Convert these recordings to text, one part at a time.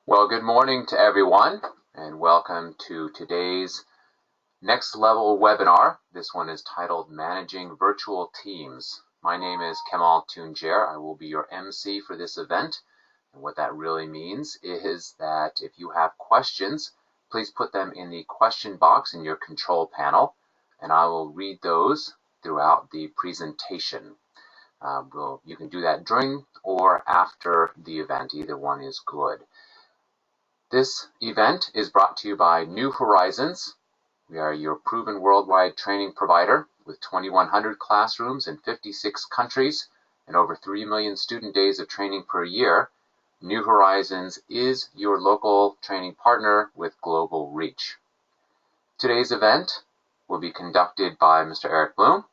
Well, good morning to everyone, and welcome to today's next level webinar. This one is titled Managing Virtual Teams. My name is Kemal Tuncer. I will be your MC for this event. And what that really means is that if you have questions, please put them in the question box in your control panel, and I will read those throughout the presentation. You can do that during or after the event. Either one is good. This event is brought to you by New Horizons. We are your proven worldwide training provider with 2,100 classrooms in 56 countries and over 3 million student days of training per year. New Horizons is your local training partner with global reach. Today's event will be conducted by Mr. Eric Bloom.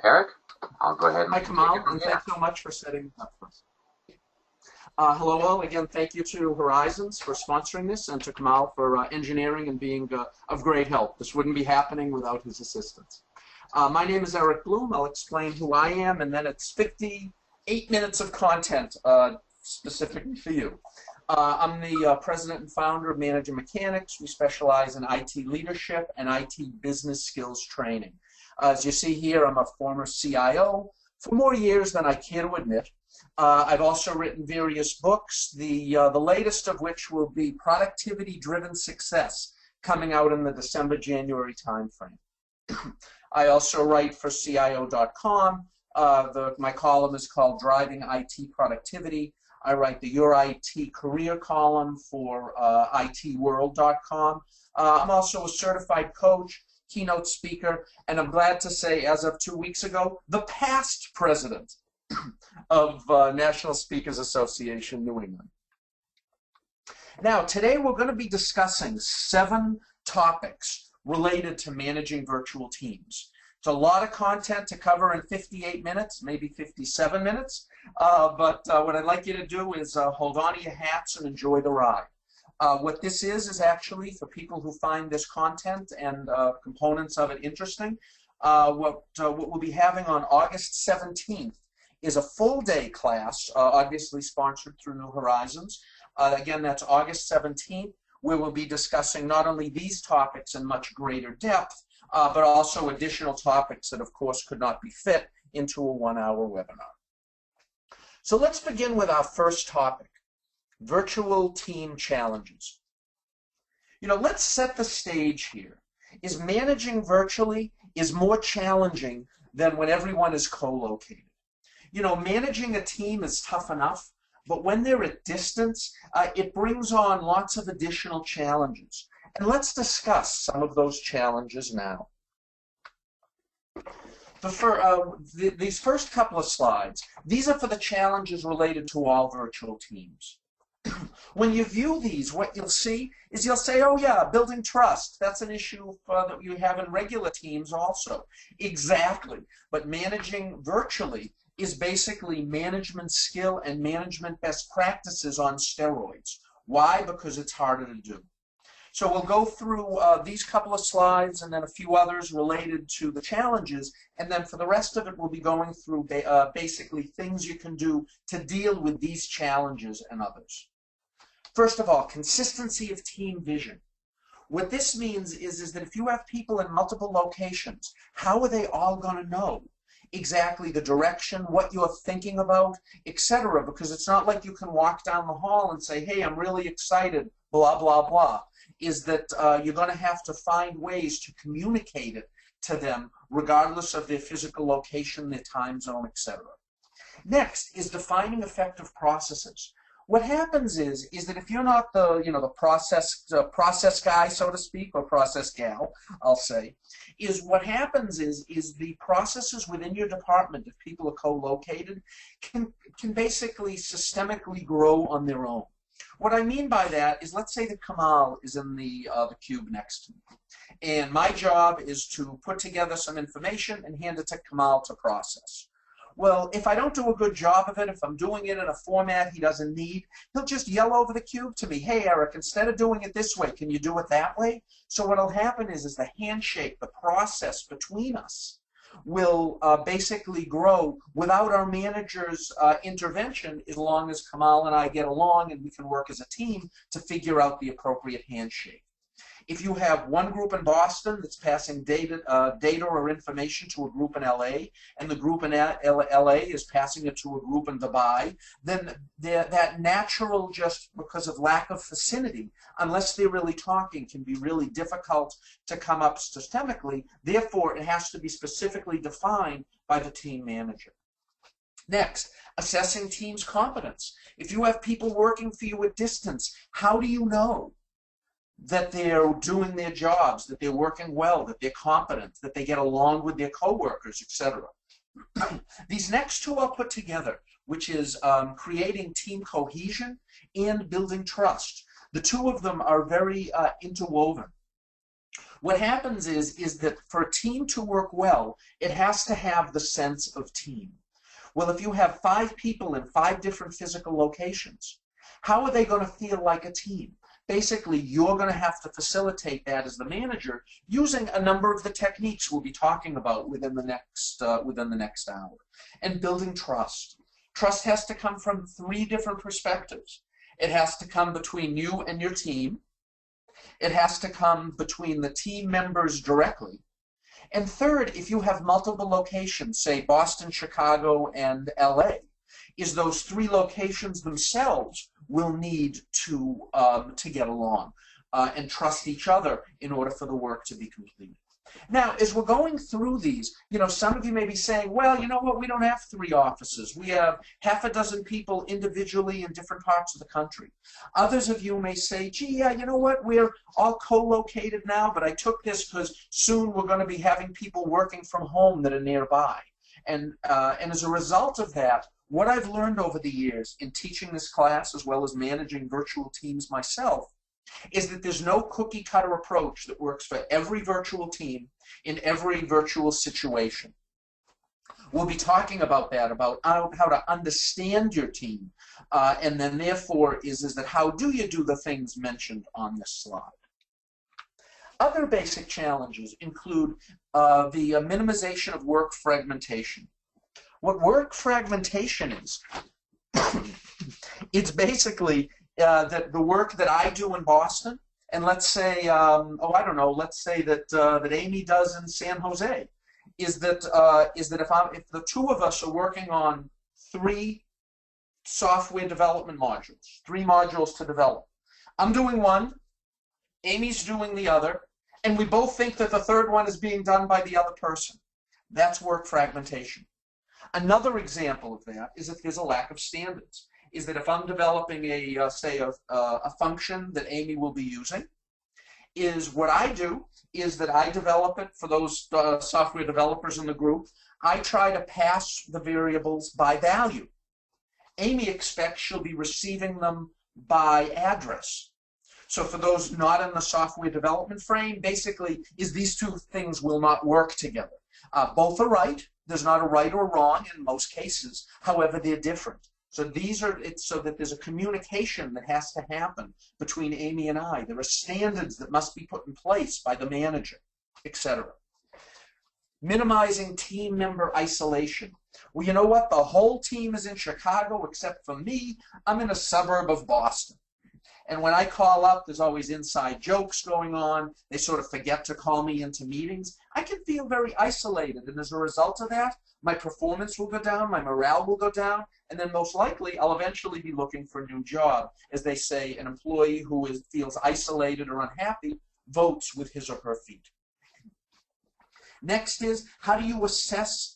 Eric, I'll go ahead and Hi, Kemal, and thanks so much for setting it up for us. Hello all. Again, thank you to Horizons for sponsoring this and to Kemal for engineering and being of great help. This wouldn't be happening without his assistance. My name is Eric Bloom. I'll explain who I am, and then it's 58 minutes of content specifically for you. I'm the president and founder of Manager Mechanics. We specialize in IT leadership and IT business skills training. As you see here, I'm a former CIO for more years than I care to admit. I've also written various books, the latest of which will be Productivity-Driven Success, coming out in the December-January timeframe. I also write for CIO.com. My column is called Driving IT Productivity. I write the Your IT Career column for ITWorld.com. I'm also a certified coach, keynote speaker, and I'm glad to say, as of 2 weeks ago, the past president of National Speakers Association, New England. Now, today we're going to be discussing 7 topics related to managing virtual teams. It's a lot of content to cover in 58 minutes, maybe 57 minutes, but what I'd like you to do is hold on to your hats and enjoy the ride. What this is actually, for people who find this content and components of it interesting, what we'll be having on August 17th is a full-day class, obviously sponsored through New Horizons. Again, that's August 17th, where we'll be discussing not only these topics in much greater depth, but also additional topics that, of course, could not be fit into a 1-hour webinar. So let's begin with our first topic, virtual team challenges. You know, let's set the stage here. Is managing virtually is more challenging than when everyone is co-located. You know, managing a team is tough enough, but when they're at distance, it brings on lots of additional challenges. And let's discuss some of those challenges now. These first couple of slides, these are for the challenges related to all virtual teams. When you view these, what you'll see is you'll say, oh yeah, building trust, that's an issue that you have in regular teams also. Exactly, but managing virtually is basically management skill and management best practices on steroids. Why? Because it's harder to do. So we'll go through these couple of slides and then a few others related to the challenges, and then for the rest of it we'll be going through basically things you can do to deal with these challenges and others. First of all, consistency of team vision. What this means is that if you have people in multiple locations, how are they all going to know exactly the direction, what you're thinking about, etc.? Because it's not like you can walk down the hall and say, hey, I'm really excited, blah, blah, blah. Is that you're going to have to find ways to communicate it to them regardless of their physical location, their time zone, etc. Next is defining effective processes. What happens is that if you're not the process guy, so to speak, or process gal, I'll say, is what happens is the processes within your department, if people are co-located, can basically systemically grow on their own. What I mean by that is, let's say that Kemal is in the cube next to me, and my job is to put together some information and hand it to Kemal to process. Well, if I don't do a good job of it, if I'm doing it in a format he doesn't need, he'll just yell over the cube to me, hey, Eric, instead of doing it this way, can you do it that way? So what will happen is the handshake, the process between us will basically grow without our manager's intervention, as long as Kamal and I get along and we can work as a team to figure out the appropriate handshake. If you have one group in Boston that's passing data or information to a group in LA, and the group in LA is passing it to a group in Dubai, then that natural, just because of lack of vicinity, unless they're really talking, can be really difficult to come up systemically. Therefore, it has to be specifically defined by the team manager. Next, assessing team's competence. If you have people working for you at distance, how do you know that they're doing their jobs, that they're working well, that they're competent, that they get along with their coworkers, etc.? These next two are put together, which is creating team cohesion and building trust. The two of them are very interwoven. What happens is that for a team to work well, it has to have the sense of team. Well, if you have 5 people in 5 different physical locations, how are they going to feel like a team? Basically, you're going to have to facilitate that as the manager using a number of the techniques we'll be talking about within the next hour. And building trust. Trust has to come from 3 different perspectives. It has to come between you and your team. It has to come between the team members directly. And third, if you have multiple locations, say Boston, Chicago, and LA, is those 3 locations themselves will need to get along and trust each other in order for the work to be completed. Now, as we're going through these, some of you may be saying, well, you know what, we don't have 3 offices. We have half a dozen people individually in different parts of the country. Others of you may say, gee, yeah, you know what, we're all co-located now, but I took this because soon we're going to be having people working from home that are nearby. And as a result of that, what I've learned over the years in teaching this class, as well as managing virtual teams myself, is that there's no cookie-cutter approach that works for every virtual team in every virtual situation. We'll be talking about that, about how to understand your team, and then therefore is that how do you do the things mentioned on this slide. Other basic challenges include the minimization of work fragmentation. What work fragmentation is, it's basically that the work that I do in Boston, and let's say, let's say that Amy does in San Jose, is that if the 2 of us are working on 3 software development modules, 3 modules to develop, I'm doing one, Amy's doing the other, and we both think that the 3rd one is being done by the other person. That's work fragmentation. Another example of that is if there's a lack of standards. Is that if I'm developing a function that Amy will be using, is what I do is that I develop it for those software developers in the group. I try to pass the variables by value. Amy expects she'll be receiving them by address. So for those not in the software development frame, basically is these 2 things will not work together. Both are right. There's not a right or wrong in most cases. However, they're different. So it's so that there's a communication that has to happen between Amy and I. There are standards that must be put in place by the manager, etc. Minimizing team member isolation. Well, you know what? The whole team is in Chicago except for me. I'm in a suburb of Boston. And when I call up, there's always inside jokes going on. They sort of forget to call me into meetings. I can feel very isolated, and as a result of that, my performance will go down, my morale will go down, and then most likely I'll eventually be looking for a new job. As they say, an employee who feels isolated or unhappy votes with his or her feet. Next is, how do you assess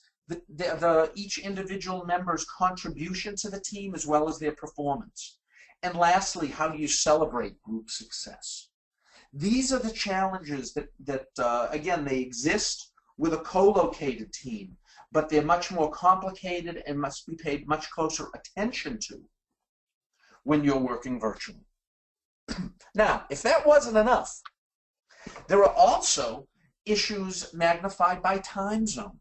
each individual member's contribution to the team as well as their performance? And lastly, how do you celebrate group success? These are the challenges that again, they exist with a co-located team, but they're much more complicated and must be paid much closer attention to when you're working virtually. Now, if that wasn't enough, there are also issues magnified by time zone.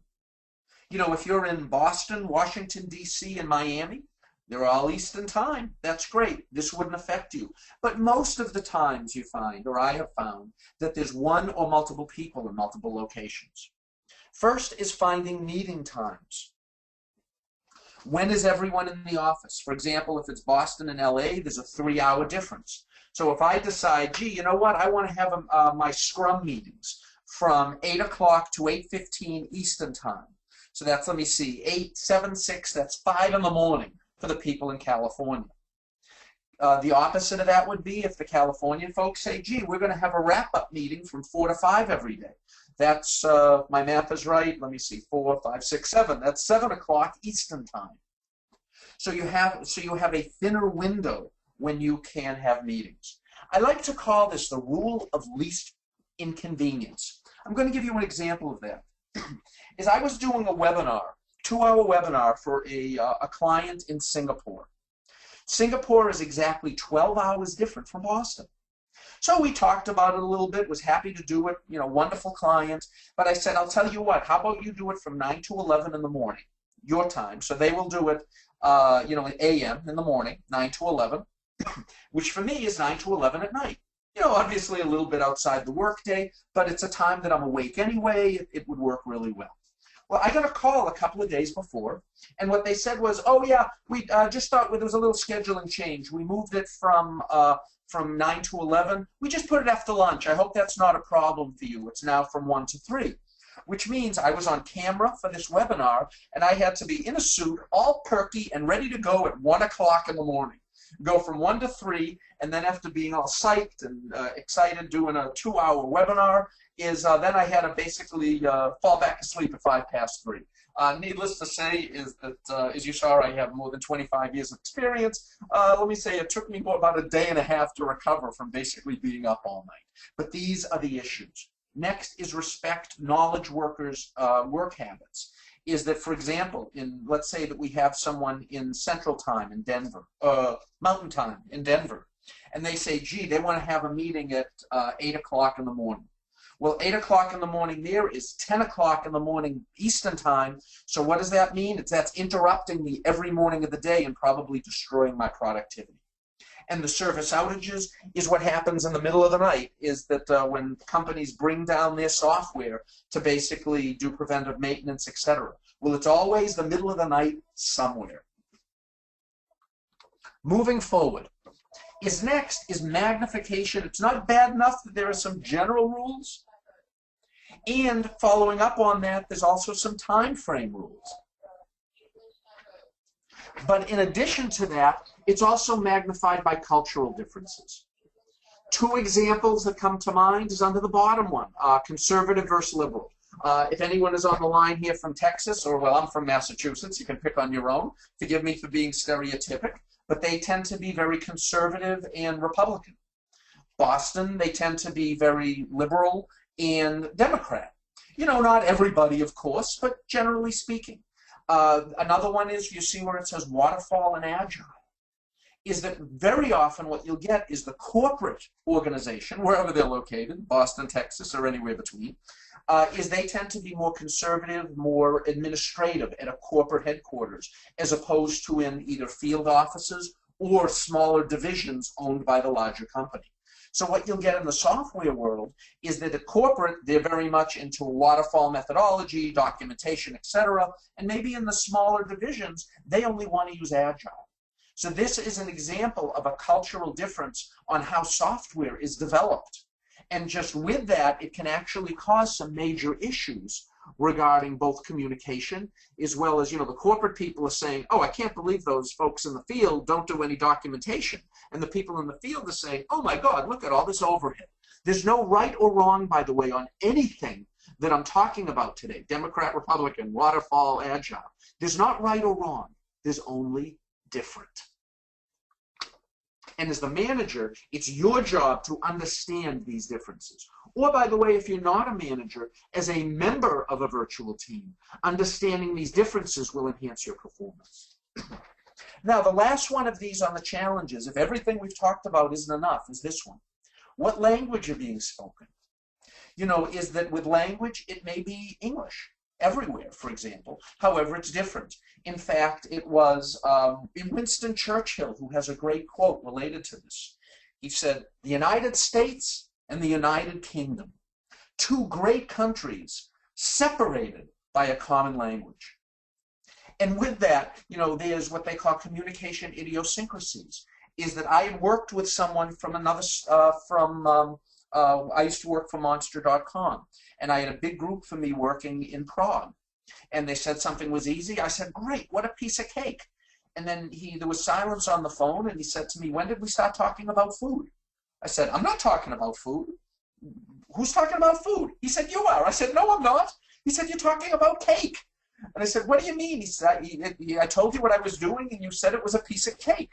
If you're in Boston, Washington, D.C., and Miami, they're all Eastern time. That's great. This wouldn't affect you. But most of the times you find, or I have found, that there's one or multiple people in multiple locations. First is finding meeting times. When is everyone in the office? For example, if it's Boston and LA, there's a 3-hour difference. So if I decide, gee, you know what, I want to have my Scrum meetings from 8 o'clock to 8:15 Eastern time. So that's, let me see, 8, 7, 6, that's 5 in the morning for the people in California. The opposite of that would be if the Californian folks say, gee, we're going to have a wrap-up meeting from 4 to 5 every day. That's, my math is right, let me see, 4, 5, 6, 7. That's 7 o'clock Eastern time. So you have a thinner window when you can have meetings. I like to call this the rule of least inconvenience. I'm going to give you an example of that. Is I was doing a webinar, 2-hour webinar for a client in Singapore. Singapore is exactly 12 hours different from Boston. So we talked about it a little bit, was happy to do it, you know, wonderful client. But I said, I'll tell you what, how about you do it from 9 to 11 in the morning, your time. So they will do it, you know, at a.m. in the morning, 9 to 11, which for me is 9 to 11 at night. You know, obviously a little bit outside the workday, but it's a time that I'm awake anyway. It would work really well. Well, I got a call a couple of days before, and what they said was, oh yeah, we just thought there was a little scheduling change. We moved it from 9 to 11. We just put it after lunch. I hope that's not a problem for you. It's now from 1 to 3, which means I was on camera for this webinar, and I had to be in a suit, all perky and ready to go at 1 o'clock in the morning. Go from 1 to 3, and then after being all psyched and excited doing a 2-hour webinar, then I had to basically fall back asleep at 5 past 3. Needless to say is that, as you saw, I have more than 25 years of experience. Let me say it took me about a day and a half to recover from basically being up all night. But these are the issues. Next is respect knowledge workers' work habits. Is that, for example, let's say that we have someone in Central Time in Denver, Mountain Time in Denver, and they say, gee, they want to have a meeting at 8 o'clock in the morning. Well, 8 o'clock in the morning there is 10 o'clock in the morning Eastern Time, so what does that mean? That's interrupting me every morning of the day and probably destroying my productivity. And the service outages is what happens in the middle of the night, is that when companies bring down their software to basically do preventive maintenance, etc. Well, it's always the middle of the night somewhere. Moving forward, next is magnification. It's not bad enough that there are some general rules, and following up on that, there's also some time frame rules. But in addition to that, it's also magnified by cultural differences. 2 examples that come to mind is under the bottom one, conservative versus liberal. If anyone is on the line here from Texas, or, well, I'm from Massachusetts, you can pick on your own. Forgive me for being stereotypic, but they tend to be very conservative and Republican. Boston, they tend to be very liberal and Democrat. You know, not everybody, of course, but generally speaking. Another one is, you see where it says waterfall and agile, is that very often what you'll get is the corporate organization, wherever they're located, Boston, Texas, or anywhere between, is they tend to be more conservative, more administrative at a corporate headquarters, as opposed to in either field offices or smaller divisions owned by the larger company. So what you'll get in the software world is that at corporate, they're very much into waterfall methodology, documentation, etc. And maybe in the smaller divisions, they only want to use agile. So this is an example of a cultural difference on how software is developed. And just with that, it can actually cause some major issues regarding both communication, as well as, you know, the corporate people are saying, oh, I can't believe those folks in the field don't do any documentation. And the people in the field are saying, oh my God, look at all this overhead. There's no right or wrong, by the way, on anything that I'm talking about today, Democrat, Republican, waterfall, agile. There's not right or wrong. There's only different. And as the manager, it's your job to understand these differences. Or, by the way, if you're not a manager, as a member of a virtual team, understanding these differences will enhance your performance. Now, the last one of these on the challenges, if everything we've talked about isn't enough, is this one. What language are being spoken? You know, is that with language, it may be English everywhere, for example. However, it's different. In fact, it was Winston Churchill who has a great quote related to this. He said, "The United States and the United Kingdom, 2 great countries separated by a common language. And with that, there's what they call communication idiosyncrasies. Is that I had worked with someone from another, I used to work for Monster.com, and I had a big group for me working in Prague. And they said something was easy. I said, great, what a piece of cake. And then there was silence on the phone, and he said to me, when did we start talking about food? I said, I'm not talking about food. Who's talking about food? He said, you are. I said, no, I'm not. He said, you're talking about cake. And I said, what do you mean? He said, I told you what I was doing, and you said it was a piece of cake.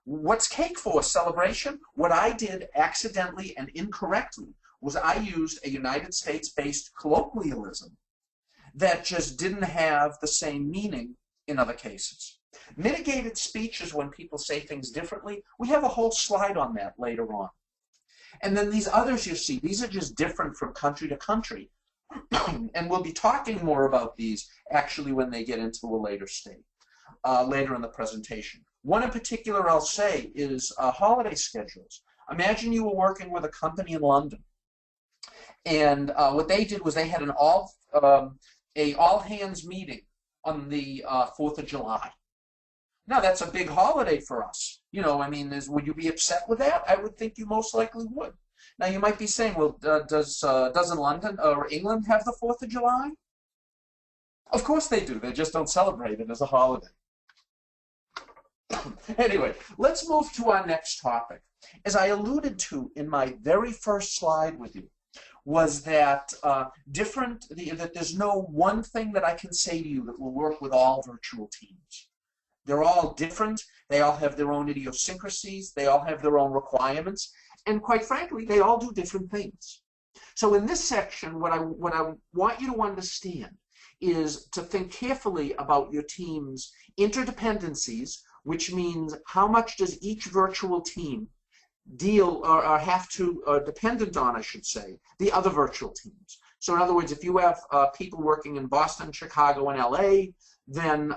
What's cake for? Celebration? What I did accidentally and incorrectly was I used a United States-based colloquialism that just didn't have the same meaning in other cases. Mitigated speech is when people say things differently. We have a whole slide on that later on. And then these others you see, these are just different from country to country. And we'll be talking more about these actually when they get into a later state, later in the presentation. One in particular I'll say is holiday schedules. Imagine you were working with a company in London, and what they did was they had an all-hands meeting on the 4th of July. Now that's a big holiday for us. Would you be upset with that? I would think you most likely would. Now you might be saying, well, doesn't London or England have the 4th of July? Of course they do. They just don't celebrate it as a holiday. Anyway, let's move to our next topic. As I alluded to in my very first slide with you, was that that there's no one thing that I can say to you that will work with all virtual teams. They're all different. They all have their own idiosyncrasies. They all have their own requirements. And quite frankly, they all do different things. So in this section, what I want you to understand is to think carefully about your team's interdependencies, which means how much does each virtual team deal or have to, dependent on, I should say, the other virtual teams. So in other words, if you have people working in Boston, Chicago, and LA, then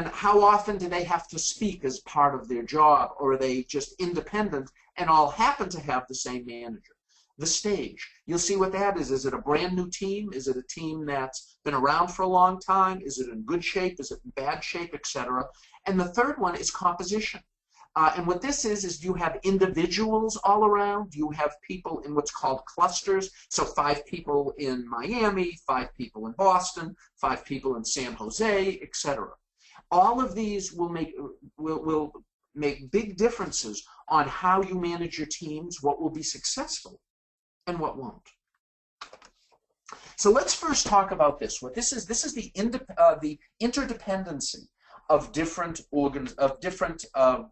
how often do they have to speak as part of their job, or are they just independent and all happen to have the same manager? The stage. You'll see what that is. Is it a brand new team? Is it a team that's been around for a long time? Is it in good shape? Is it in bad shape, etc.? And the third one is composition. And what this is you have individuals all around. You have people in what's called clusters. So 5 people in Miami, 5 people in Boston, 5 people in San Jose, etc. All of these will make big differences on how you manage your teams, what will be successful, and what won't. So let's first talk about this. What this is the interdependency of different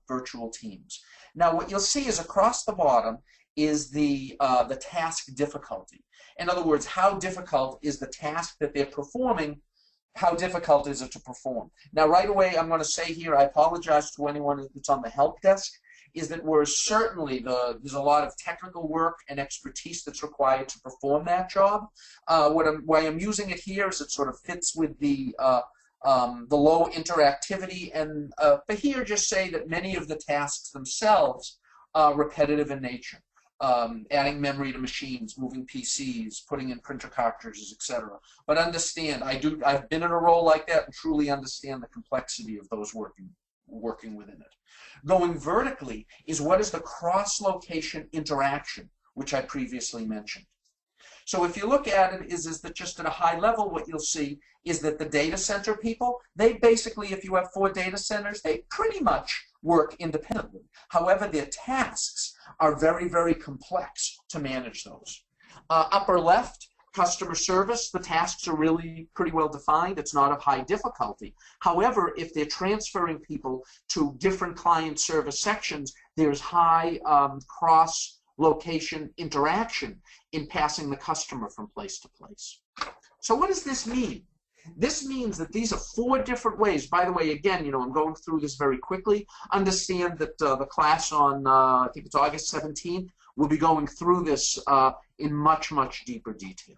virtual teams. Now, what you'll see is across the bottom is the task difficulty. In other words, how difficult is the task that they're performing? How difficult is it to perform? Now, right away, I'm going to say here, I apologize to anyone that's on the help desk, is that there's a lot of technical work and expertise that's required to perform that job. Why I'm using it here is it sort of fits with the low interactivity, and but here just say that many of the tasks themselves are repetitive in nature. Adding memory to machines, moving PCs, putting in printer cartridges, etc. But understand, I've been in a role like that and truly understand the complexity of those working within it. Going vertically is what is the cross-location interaction, which I previously mentioned. So if you look at it, is that just at a high level, what you'll see is that the data center people, they basically, if you have 4 data centers, they pretty much work independently. However, their tasks are very, very complex to manage those. Upper left, customer service, the tasks are really pretty well defined. It's not of high difficulty. However, if they're transferring people to different client service sections, there's high cross-location interaction in passing the customer from place to place. So what does this mean? This means that these are 4 different ways. By the way, again, I'm going through this very quickly. Understand that the class on, I think it's August 17th, will be going through this in much, much deeper detail.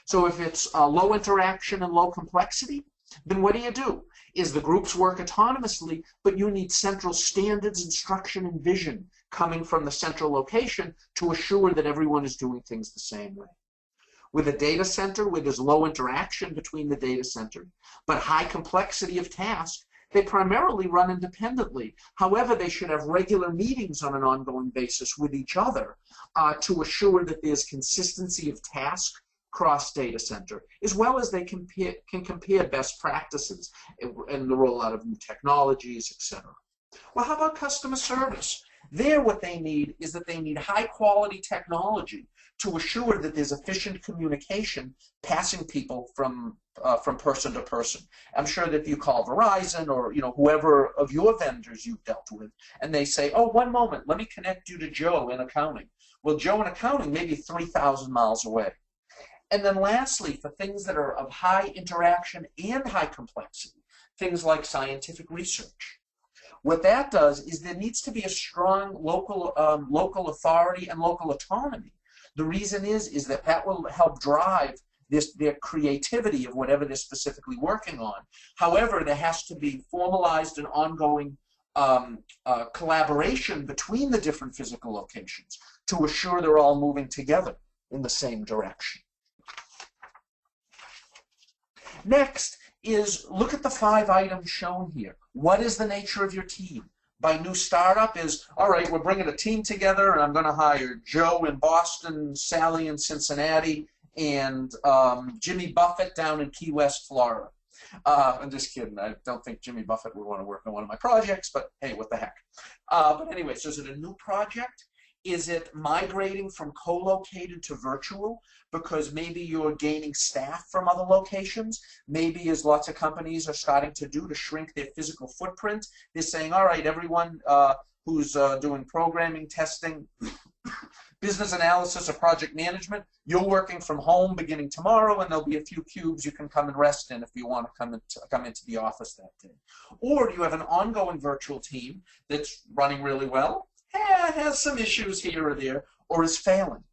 So if it's low interaction and low complexity, then what do? Is the groups work autonomously, but you need central standards, instruction, and vision coming from the central location to assure that everyone is doing things the same way. With a data center where there's low interaction between the data center, but high complexity of task, they primarily run independently. However, they should have regular meetings on an ongoing basis with each other to assure that there's consistency of task cross data center, as well as they can compare best practices and the rollout of new technologies, etc. Well, how about customer service? There, what they need is that they need high quality technology to assure that there's efficient communication passing people from person to person. I'm sure that if you call Verizon or whoever of your vendors you've dealt with, and they say, "Oh, one moment, let me connect you to Joe in accounting." Well, Joe in accounting may be 3,000 miles away. And then lastly, for things that are of high interaction and high complexity, things like scientific research. What that does is there needs to be a strong local authority and local autonomy. The reason is that will help drive their creativity of whatever they're specifically working on. However, there has to be formalized and ongoing collaboration between the different physical locations to assure they're all moving together in the same direction. Next is look at the 5 items shown here. What is the nature of your team? By new startup is, all right, we're bringing a team together and I'm going to hire Joe in Boston, Sally in Cincinnati, and Jimmy Buffett down in Key West, Florida. I'm just kidding. I don't think Jimmy Buffett would want to work on one of my projects, but hey, what the heck. But anyway, so is it a new project? Is it migrating from co-located to virtual because maybe you're gaining staff from other locations? Maybe, as lots of companies are starting to do to shrink their physical footprint, they're saying, all right, everyone who's doing programming, testing, business analysis, or project management, you're working from home beginning tomorrow, and there'll be a few cubes you can come and rest in if you want to come into the office that day. Or do you have an ongoing virtual team that's running really well, has some issues here or there, or is failing?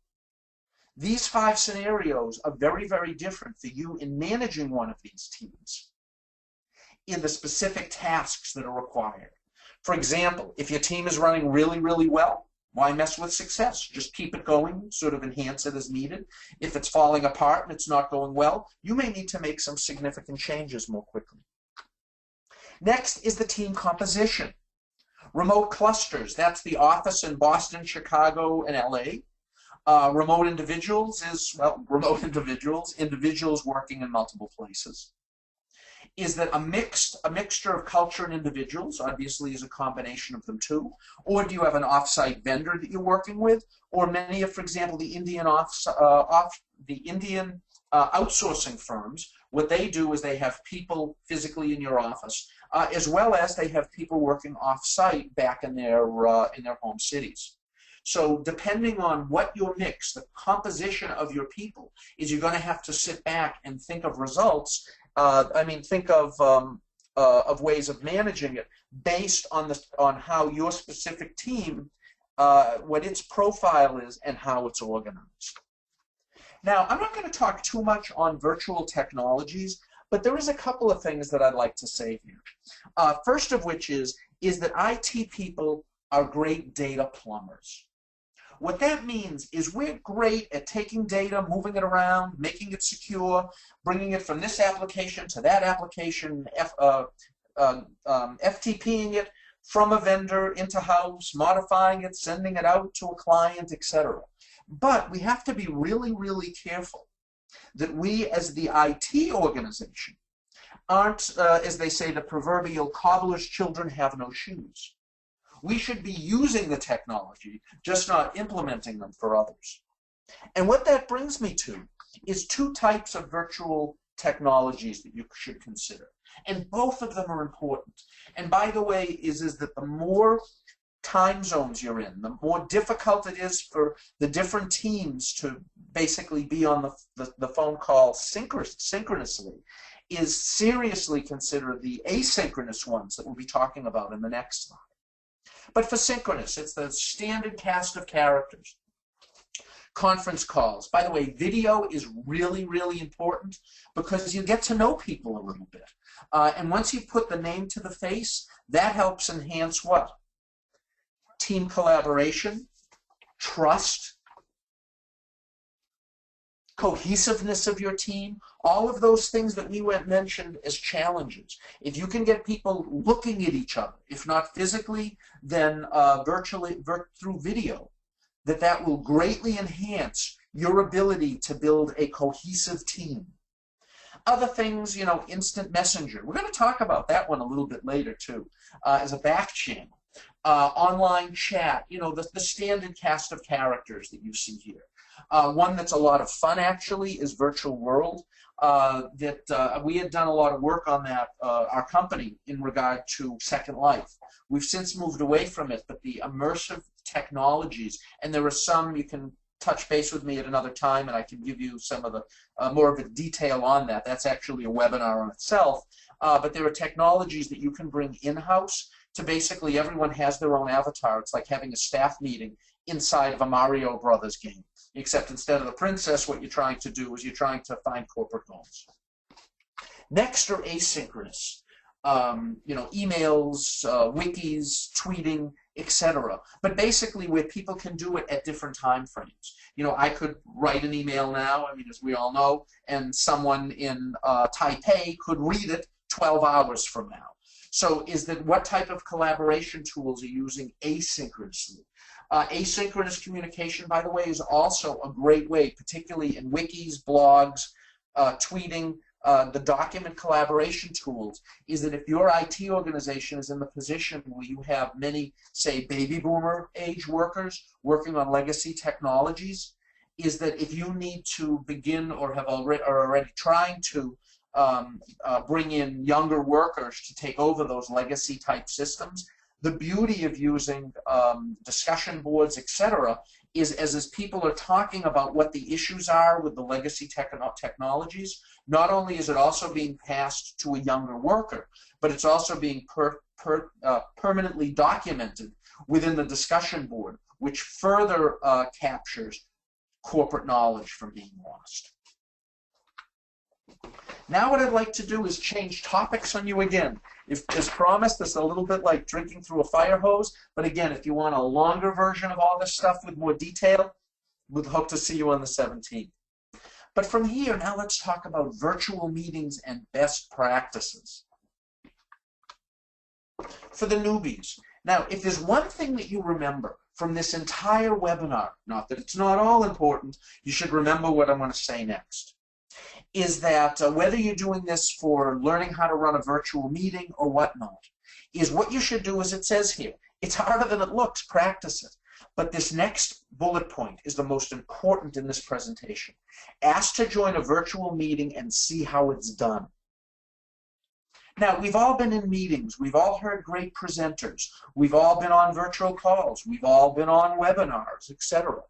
These 5 scenarios are very, very different for you in managing one of these teams in the specific tasks that are required. For example, if your team is running really, really well, why mess with success? Just keep it going, sort of enhance it as needed. If it's falling apart and it's not going well, you may need to make some significant changes more quickly. Next is the team composition. Remote clusters, that's the office in Boston, Chicago, and LA. Remote individuals is, well, remote individuals working in multiple places. Is that a mixture of culture and individuals? Obviously is a combination of them too. Or do you have an off-site vendor that you're working with? Or many of, for example, the Indian outsourcing firms, what they do is they have people physically in your office, as well as they have people working off-site back in their home cities. So depending on what your mix, the composition of your people, is you're going to have to sit back and think of results. Think of ways of managing it based on how your specific team, what its profile is, and how it's organized. Now, I'm not going to talk too much on virtual technologies, but there is a couple of things that I'd like to say here. First of which is that IT people are great data plumbers. What that means is we're great at taking data, moving it around, making it secure, bringing it from this application to that application, FTPing it from a vendor into house, modifying it, sending it out to a client, etc. But we have to be really, really careful that we, as the IT organization, aren't, as they say, the proverbial cobbler's children have no shoes. We should be using the technology, just not implementing them for others. And what that brings me to is 2 types of virtual technologies that you should consider. And both of them are important. And by the way, is that the more time zones you're in, the more difficult it is for the different teams to basically be on the phone call synchronously, is seriously consider the asynchronous ones that we'll be talking about in the next slide. But for synchronous, it's the standard cast of characters. Conference calls. By the way, video is really, really important because you get to know people a little bit. And once you put the name to the face, that helps enhance what? Team collaboration, trust, cohesiveness of your team, all of those things that we mentioned as challenges. If you can get people looking at each other, if not physically, then virtually through video, that will greatly enhance your ability to build a cohesive team. Other things, you know, instant messenger. We're going to talk about that one a little bit later too, as a back channel. Online chat, you know, the standard cast of characters that you see here. One that's a lot of fun, actually, is Virtual World. We had done a lot of work on that, our company, in regard to Second Life. We've since moved away from it, but the immersive technologies, and there are some, you can touch base with me at another time, and I can give you some of the more of the detail on that. That's actually a webinar on itself. But there are technologies that you can bring in-house to basically everyone has their own avatar. It's like having a staff meeting inside of a Mario Brothers game, except instead of the princess, what you're trying to do is you're trying to find corporate goals. Next are asynchronous. You know, emails, wikis, tweeting, etc. But basically where people can do it at different time frames. You know, I could write an email now, I mean, as we all know, and someone in Taipei could read it 12 hours from now. So what type of collaboration tools are you using asynchronously? Asynchronous communication, by the way, is also a great way, particularly in wikis, blogs, tweeting, the document collaboration tools, is that if your IT organization is in the position where you have many, say, baby boomer age workers working on legacy technologies, is that if you need to begin or are already trying to bring in younger workers to take over those legacy type systems, the beauty of using discussion boards, etc., is as people are talking about what the issues are with the legacy technologies, not only is it also being passed to a younger worker, but it's also being permanently documented within the discussion board, which further captures corporate knowledge from being lost. Now what I'd like to do is change topics on you again. If, as promised, this is a little bit like drinking through a fire hose, but again, if you want a longer version of all this stuff with more detail, we'd hope to see you on the 17th. But from here, now let's talk about virtual meetings and best practices. For the newbies, now if there's one thing that you remember from this entire webinar, not that it's not all important, you should remember what I'm going to say next, is that whether you're doing this for learning how to run a virtual meeting or whatnot, is what you should do as it says here. It's harder than it looks, practice it. But this next bullet point is the most important in this presentation. Ask to join a virtual meeting and see how it's done. Now, we've all been in meetings. We've all heard great presenters. We've all been on virtual calls. We've all been on webinars, etc.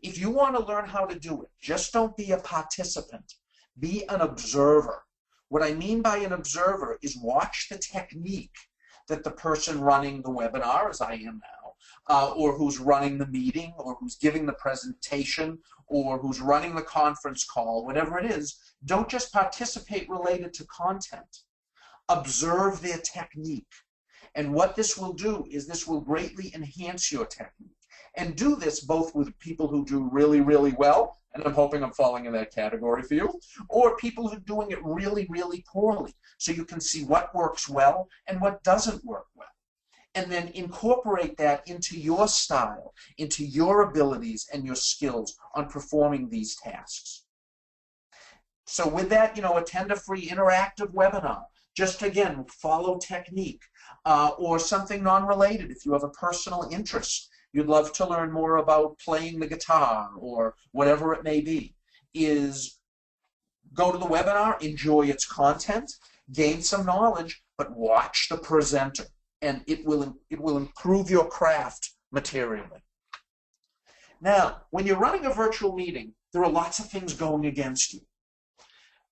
If you want to learn how to do it, just don't be a participant. Be an observer. What I mean by an observer is watch the technique that the person running the webinar, as I am now, or who's running the meeting, or who's giving the presentation, or who's running the conference call, whatever it is, don't just participate related to content. Observe their technique. And what this will do is this will greatly enhance your technique. And do this both with people who do really, really well, and I'm hoping I'm falling in that category for you, or people who are doing it really, really poorly, so you can see what works well and what doesn't work well. And then incorporate that into your style, into your abilities and your skills on performing these tasks. So with that, you know, attend a free interactive webinar. Just again, follow technique, or something non-related if you have a personal interest. You'd love to learn more about playing the guitar or whatever it may be, is go to the webinar, enjoy its content, gain some knowledge, but watch the presenter, and it will improve your craft materially. Now, when you're running a virtual meeting, there are lots of things going against you.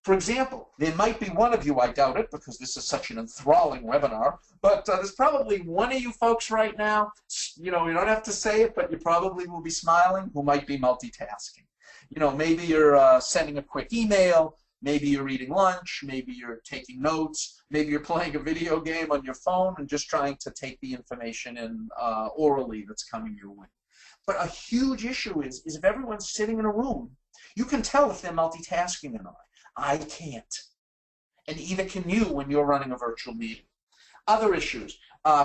For example, there might be one of you, I doubt it, because this is such an enthralling webinar, but there's probably one of you folks right now, you know, you don't have to say it, but you probably will be smiling, who might be multitasking. You know, maybe you're sending a quick email, maybe you're eating lunch, maybe you're taking notes, maybe you're playing a video game on your phone and just trying to take the information in orally that's coming your way. But a huge issue is if everyone's sitting in a room, You can tell if they're multitasking or not. I can't. And either can you when you're running a virtual meeting. Other issues.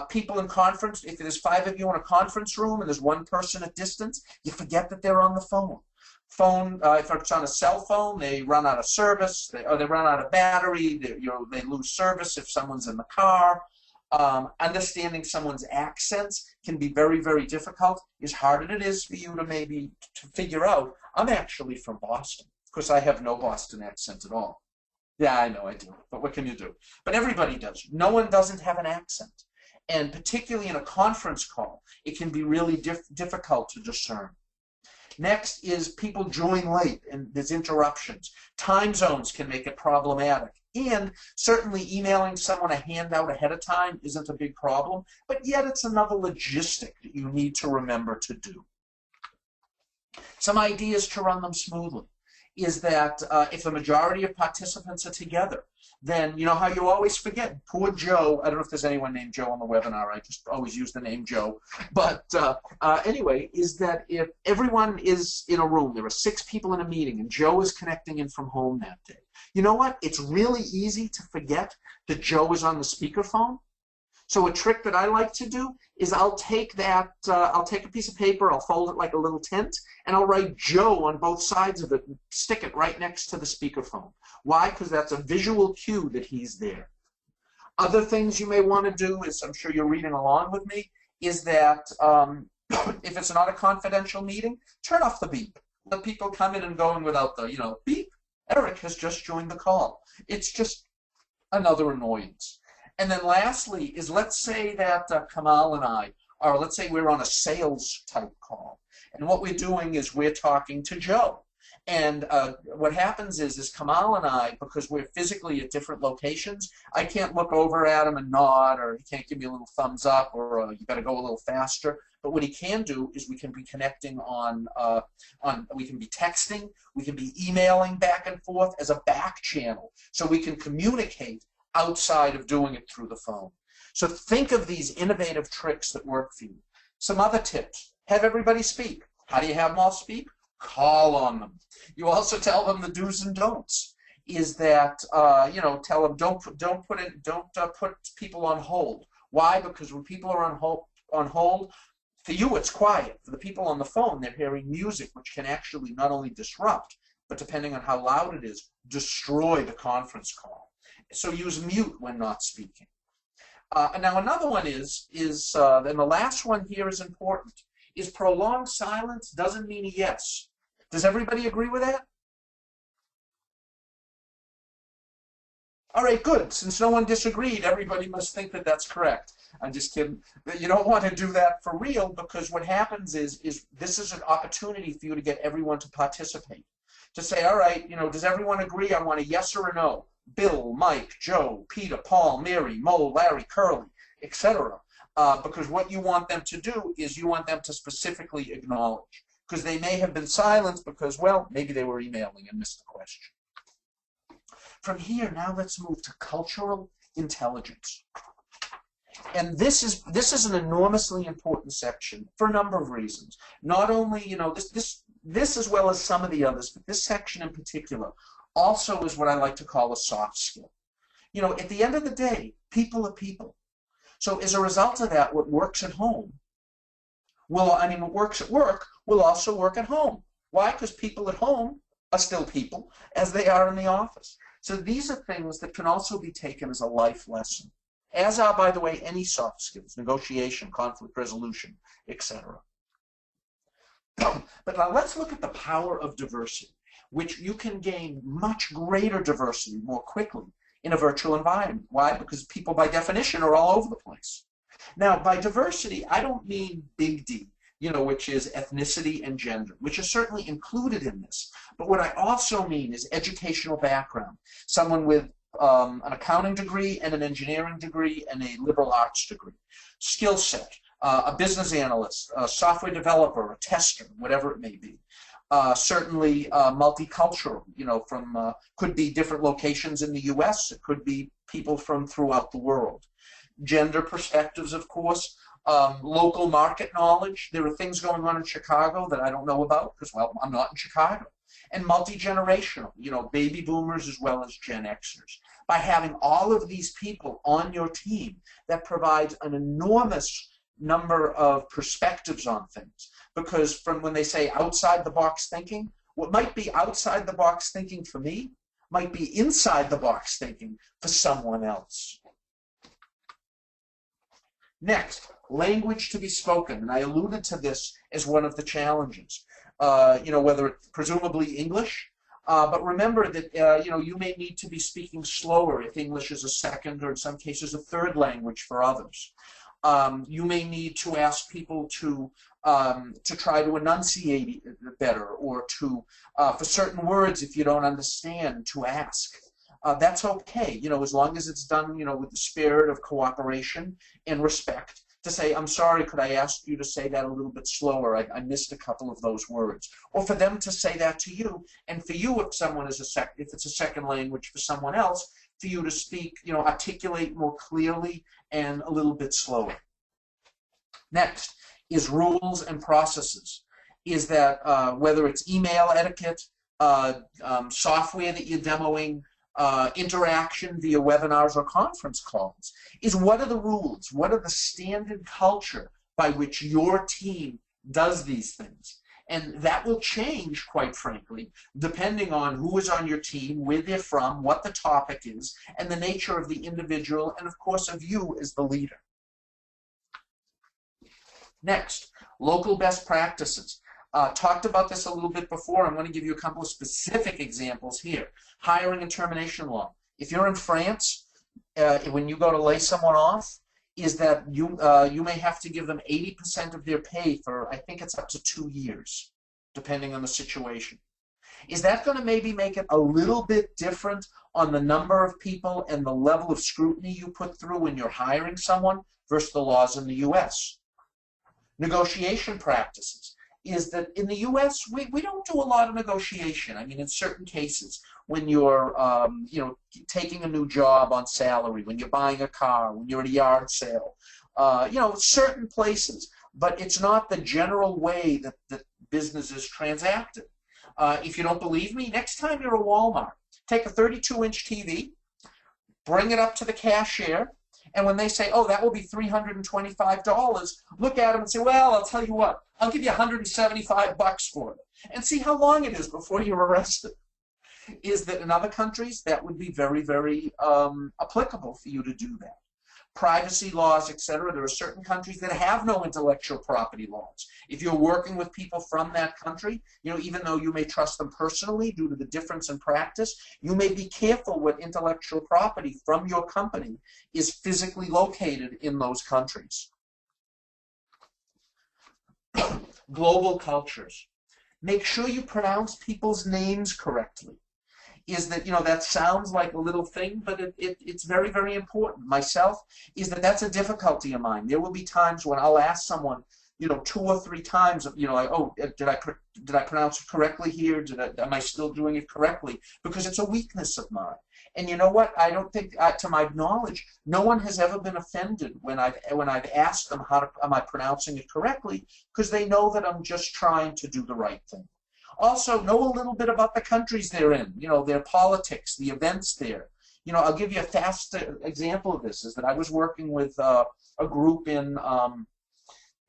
People in conference, if there's 5 of you in a conference room and there's one person at distance, you forget that they're on the phone. If it's on a cell phone, they run out of service, or they run out of battery, they lose service if someone's in the car. Understanding someone's accents can be very, very difficult. As hard as it is for you to figure out, I'm actually from Boston. Of course, I have no Boston accent at all. Yeah, I know I do, but what can you do? But everybody does. No one doesn't have an accent. And particularly in a conference call, it can be really difficult to discern. Next is people join late and there's interruptions. Time zones can make it problematic. And certainly emailing someone a handout ahead of time isn't a big problem, but yet it's another logistic that you need to remember to do. Some ideas to run them smoothly is that if the majority of participants are together, then you know how you always forget. Poor Joe, I don't know if there's anyone named Joe on the webinar, I just always use the name Joe. But anyway, is that if everyone is in a room, there are 6 people in a meeting, and Joe is connecting in from home that day. You know what? It's really easy to forget that Joe is on the speakerphone. So a trick that I like to do is I'll take a piece of paper, I'll fold it like a little tent, and I'll write Joe on both sides of it and stick it right next to the speakerphone. Why? Because that's a visual cue that he's there. Other things you may want to do is, I'm sure you're reading along with me, is that if it's not a confidential meeting, turn off the beep. Let people come in and go in without the, beep. Eric has just joined the call. It's just another annoyance. And then lastly is, let's say that Kamal and I, or let's say we're on a sales type call. And what we're doing is we're talking to Joe. And what happens is Kamal and I, because we're physically at different locations, I can't look over at him and nod, or he can't give me a little thumbs up, or you better go a little faster. But what he can do is we can be connecting we can be texting, we can be emailing back and forth as a back channel. So we can communicate outside of doing it through the phone. So think of these innovative tricks that work for you. Some other tips. Have everybody speak. How do you have them all speak? Call on them. You also tell them the do's and don'ts. Is that tell them don't put people on hold. Why? Because when people are on hold, for you it's quiet. For the people on the phone, they're hearing music, which can actually not only disrupt, but depending on how loud it is, destroy the conference call. So use mute when not speaking. Now another one is and the last one here is important, is prolonged silence doesn't mean a yes. Does everybody agree with that? All right, good. Since no one disagreed, everybody must think that that's correct. I'm just kidding. You don't want to do that for real, because what happens is this is an opportunity for you to get everyone to participate. To say, all right, does everyone agree? I want a yes or a no. Bill, Mike, Joe, Peter, Paul, Mary, Mo, Larry, Curly, etc. Because what you want them to do is you want them to specifically acknowledge. Because they may have been silenced because, well, maybe they were emailing and missed the question. From here, now let's move to cultural intelligence. And this is an enormously important section for a number of reasons. Not only, this as well as some of the others, but this section in particular also is what I like to call a soft skill. At the end of the day, people are people. So as a result of that, what works at home what works at work will also work at home. Why? Because people at home are still people as they are in the office. So these are things that can also be taken as a life lesson, as are, by the way, any soft skills, negotiation, conflict resolution, etc. But now let's look at the power of diversity, which you can gain much greater diversity more quickly in a virtual environment. Why? Because people, by definition, are all over the place. Now, by diversity, I don't mean big D, which is ethnicity and gender, which is certainly included in this. But what I also mean is educational background. Someone with an accounting degree and an engineering degree and a liberal arts degree. Skill set, a business analyst, a software developer, a tester, whatever it may be. Certainly multicultural, could be different locations in the US, it could be people from throughout the world. Gender perspectives, of course, local market knowledge. There are things going on in Chicago that I don't know about because, well, I'm not in Chicago. And multi-generational, baby boomers as well as Gen Xers. By having all of these people on your team, that provides an enormous number of perspectives on things. Because from when they say outside the box thinking, what might be outside the box thinking for me might be inside the box thinking for someone else. Next, language to be spoken, and I alluded to this as one of the challenges. Whether it's presumably English, but remember that you may need to be speaking slower if English is a second or in some cases a third language for others. You may need to ask people to try to enunciate better, or to for certain words, if you don't understand, to ask. That's okay, as long as it's done, with the spirit of cooperation and respect, to say, I'm sorry, could I ask you to say that a little bit slower? I missed a couple of those words. Or for them to say that to you, and for you, if someone is if it's a second language for someone else, for you to speak, articulate more clearly and a little bit slower. Next is rules and processes. Is that whether it's email etiquette, software that you're demoing, interaction via webinars or conference calls, is what are the rules? What are the standard culture by which your team does these things? And that will change, quite frankly, depending on who is on your team, where they're from, what the topic is, and the nature of the individual, and of course of you as the leader. Next, local best practices. Talked about this a little bit before. I'm going to give you a couple of specific examples here. Hiring and termination law. If you're in France, when you go to lay someone off, is that you may have to give them 80% of their pay for, I think it's up to 2 years, depending on the situation. Is that going to maybe make it a little bit different on the number of people and the level of scrutiny you put through when you're hiring someone versus the laws in the U.S.? Negotiation practices. Is that in the U.S. we don't do a lot of negotiation. I mean, in certain cases, when you're taking a new job on salary, when you're buying a car, when you're at a yard sale, certain places. But it's not the general way that business is transacted. If you don't believe me, next time you're at Walmart, take a 32-inch TV, bring it up to the cashier, and when they say, oh, that will be $325, look at them and say, well, I'll tell you what, I'll give you $175 for it. And see how long it is before you're arrested. Is that in other countries, that would be very, very applicable for you to do that. Privacy laws, etc. There are certain countries that have no intellectual property laws. If you're working with people from that country, even though you may trust them personally due to the difference in practice, you may be careful what intellectual property from your company is physically located in those countries. Global cultures. Make sure you pronounce people's names correctly. Is that, that sounds like a little thing, but it's very, very important. Myself, is that's a difficulty of mine. There will be times when I'll ask someone, 2 or 3 times, oh, did I pronounce it correctly here? Am I still doing it correctly? Because it's a weakness of mine. And you know what? I don't think, to my knowledge, no one has ever been offended when I've asked them am I pronouncing it correctly, because they know that I'm just trying to do the right thing. Also, know a little bit about the countries they're in, their politics, the events there. I'll give you a fast example of this, is that I was working with a group in,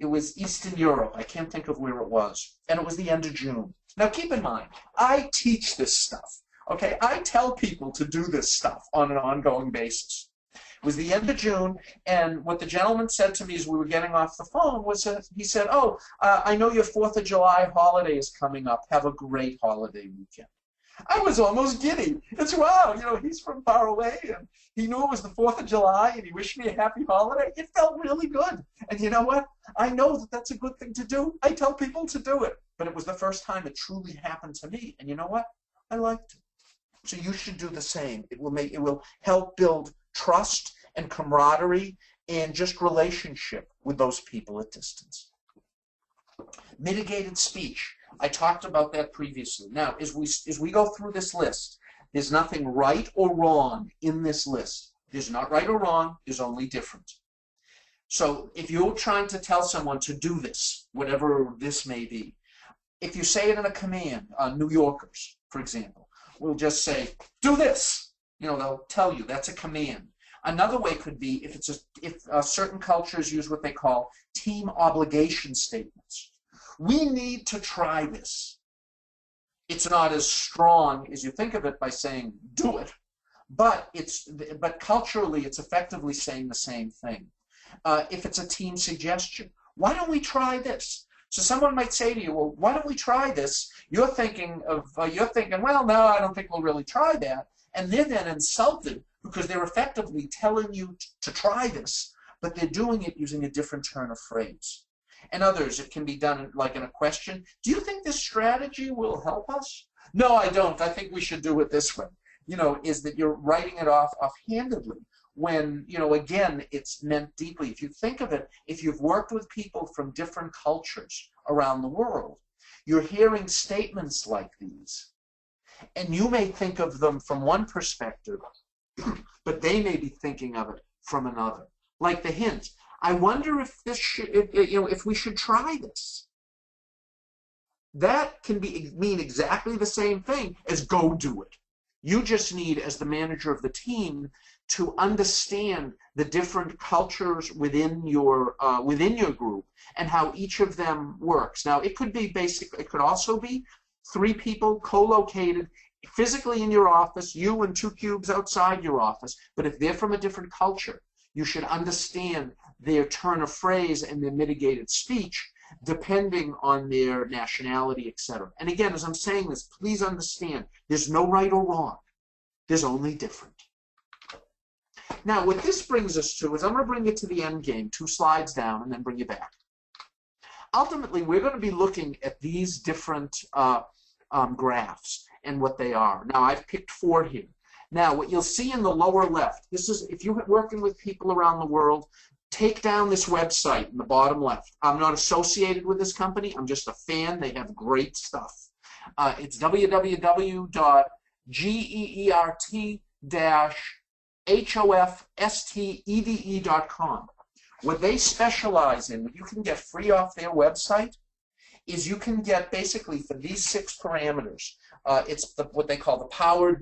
it was Eastern Europe. I can't think of where it was. And it was the end of June. Now, keep in mind, I teach this stuff, okay? I tell people to do this stuff on an ongoing basis. It was the end of June, and what the gentleman said to me as we were getting off the phone was, he said, oh, I know your 4th of July holiday is coming up. Have a great holiday weekend. I was almost giddy. It's, wow, he's from far away, and he knew it was the 4th of July, and he wished me a happy holiday. It felt really good. And you know what? I know that that's a good thing to do. I tell people to do it. But it was the first time it truly happened to me. And you know what? I liked it. So you should do the same. It will help build trust and camaraderie and just relationship with those people at distance. Mitigated speech. I talked about that previously. Now, as we go through this list, there's nothing right or wrong in this list. There's not right or wrong. There's only different. So if you're trying to tell someone to do this, whatever this may be, If you say it in a command, New Yorkers, for example, will just say, do this. You know, they'll tell you that's a command. Another way could be if certain cultures use what they call team obligation statements. We need to try this. It's not as strong as you think of it by saying do it, but culturally it's effectively saying the same thing. If it's a team suggestion, why don't we try this? So someone might say to you, well, why don't we try this? You're thinking, well, no, I don't think we'll really try that. And they're then insulted because they're effectively telling you to try this, but they're doing it using a different turn of phrase. And others, it can be done like in a question. Do you think this strategy will help us? No, I don't. I think we should do it this way. You know, is that you're writing it off offhandedly when, you know, again, it's meant deeply. If you think of it, if you've worked with people from different cultures around the world, you're hearing statements like these. And you may think of them from one perspective, but they may be thinking of it from another. Like the hint, I wonder if this if we should try this. That can mean exactly the same thing as go do it. You just need, as the manager of the team, to understand the different cultures within your group and how each of them works. Now, it could be it could also be 3 people co-located physically in your office, you and 2 cubes outside your office. But if they're from a different culture, you should understand their turn of phrase and their mitigated speech depending on their nationality, etc. And again, as I'm saying this, please understand, there's no right or wrong. There's only different. Now, what this brings us to is I'm going to bring it to the end game, 2 slides down, and then bring you back. Ultimately, we're going to be looking at these different graphs and what they are. Now, I've picked 4 here. Now, what you'll see in the lower left, this is, if you're working with people around the world, take down this website in the bottom left. I'm not associated with this company. I'm just a fan. They have great stuff. It's www.geert-hofstede.com. What they specialize in, what you can get free off their website, is you can get basically for these 6 parameters. It's what they call the power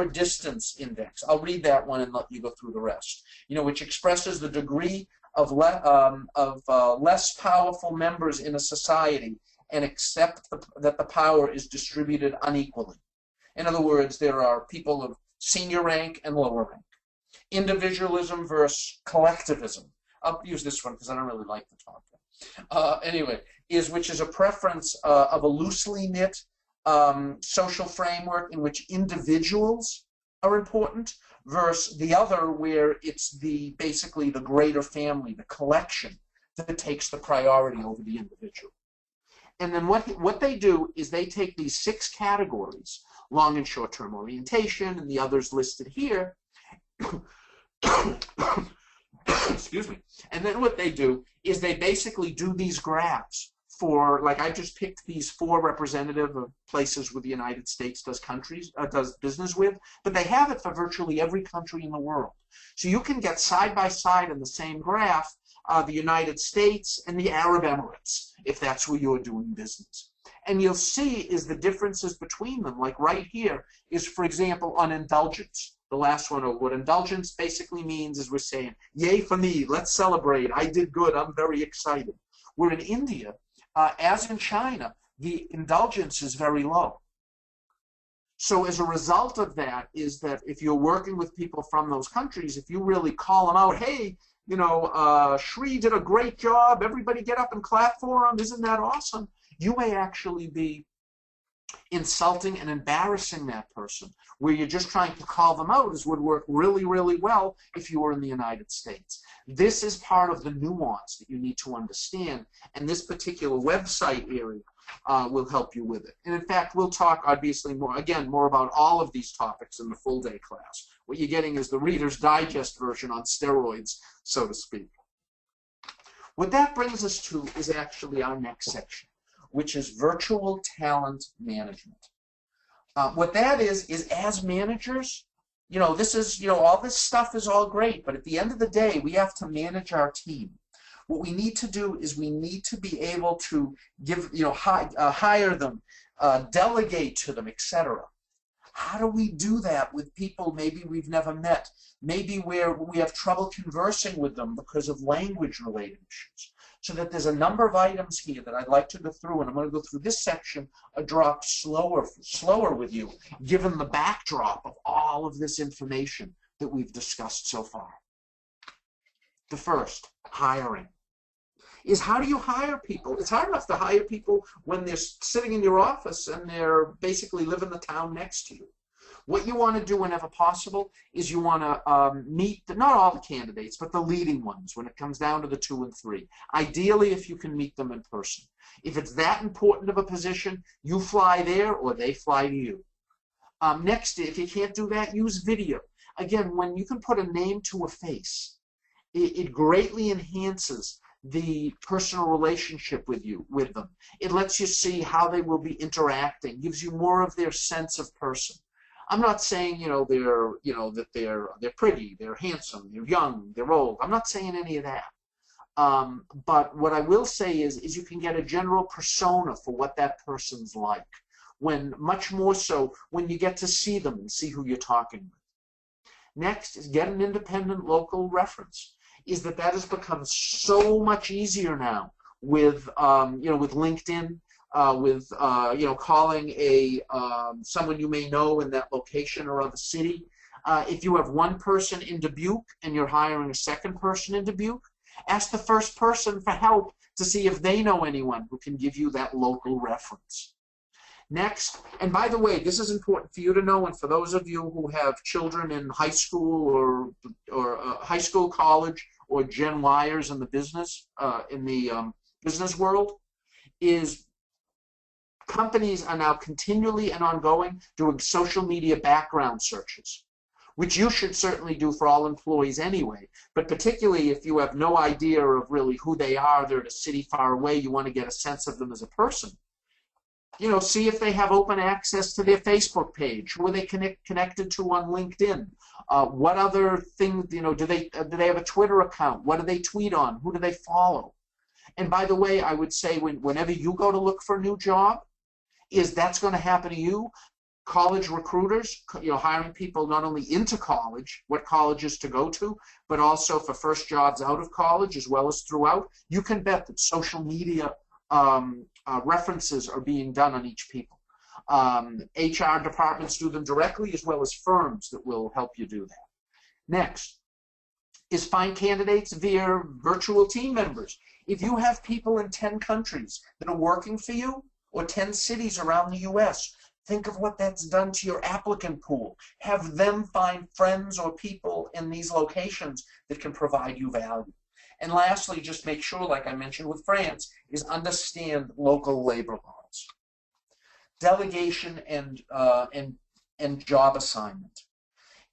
distance index. I'll read that one and let you go through the rest. You know, which expresses the degree of less powerful members in a society and accept that the power is distributed unequally. In other words, there are people of senior rank and lower rank. Individualism versus collectivism. I'll use this one because I don't really like the talk. Anyway, which is a preference of a loosely knit social framework in which individuals are important versus the other where it's basically the greater family, the collection, that takes the priority over the individual. And then what they do is they take these 6 categories, long and short-term orientation and the others listed here, excuse me, and then what they do is they basically do these graphs for, like I just picked these 4 representative of places where the United States does business with, but they have it for virtually every country in the world. So you can get side by side in the same graph the United States and the Arab Emirates, if that's where you're doing business. And you'll see is the differences between them, like right here is, for example, on indulgence. The last one, what indulgence basically means is we're saying, yay for me, let's celebrate, I did good, I'm very excited. Where in India, as in China, the indulgence is very low. So as a result of that is that if you're working with people from those countries, if you really call them out, hey, you know, Shri did a great job, everybody get up and clap for him, isn't that awesome? You may actually be insulting and embarrassing that person, where you're just trying to call them out, as would work really, really well if you were in the United States. This is part of the nuance that you need to understand, and this particular website area will help you with it. And in fact, we'll talk obviously more about all of these topics in the full day class. What you're getting is the Reader's Digest version on steroids, so to speak. What that brings us to is actually our next section, which is virtual talent management. What that is as managers, you know, this is, you know, all this stuff is all great, but at the end of the day, we have to manage our team. What we need to do is we need to be able to give, hire them, delegate to them, etc. How do we do that with people maybe we've never met? Maybe where we have trouble conversing with them because of language-related issues. So that there's a number of items here that I'd like to go through, and I'm going to go through this section a drop slower with you, given the backdrop of all of this information that we've discussed so far. The first, hiring, is how do you hire people? It's hard enough to hire people when they're sitting in your office and they're basically live in the town next to you. What you want to do whenever possible is you want to meet, not all the candidates, but the leading ones when it comes down to the 2 and 3. Ideally, if you can meet them in person. If it's that important of a position, you fly there or they fly to you. Next, if you can't do that, use video. Again, when you can put a name to a face, it greatly enhances the personal relationship with them. It lets you see how they will be interacting, gives you more of their sense of person. I'm not saying, that they're pretty, they're handsome, they're young, they're old. I'm not saying any of that. But what I will say is you can get a general persona for what that person's like, when much more so when you get to see them and see who you're talking with. Next is get an independent local reference. Is that has become so much easier now with with LinkedIn, calling someone you may know in that location or other city. If you have one person in Dubuque and you're hiring a second person in Dubuque, ask the first person for help to see if they know anyone who can give you that local reference. Next, and by the way, this is important for you to know, and for those of you who have children in high school or high school, college, or Gen Yers in the business business world, is companies are now continually and ongoing doing social media background searches, which you should certainly do for all employees anyway, but particularly if you have no idea of really who they are, they're in a city far away, you want to get a sense of them as a person. See if they have open access to their Facebook page. Who are they connected to on LinkedIn? What other things, do they have a Twitter account? What do they tweet on? Who do they follow? And by the way, I would say whenever you go to look for a new job, that's going to happen to you. College recruiters, hiring people not only into college, what colleges to go to, but also for first jobs out of college as well as throughout. You can bet that social media references are being done on each people. HR departments do them directly as well as firms that will help you do that. Next is find candidates via virtual team members. If you have people in 10 countries that are working for you or 10 cities around the U.S., think of what that's done to your applicant pool. Have them find friends or people in these locations that can provide you value. And lastly, just make sure, like I mentioned with France, is understand local labor laws. Delegation and job assignment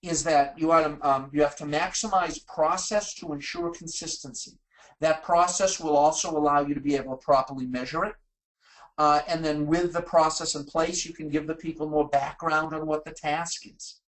is that you have to maximize process to ensure consistency. That process will also allow you to be able to properly measure it. And then with the process in place, you can give the people more background on what the task is.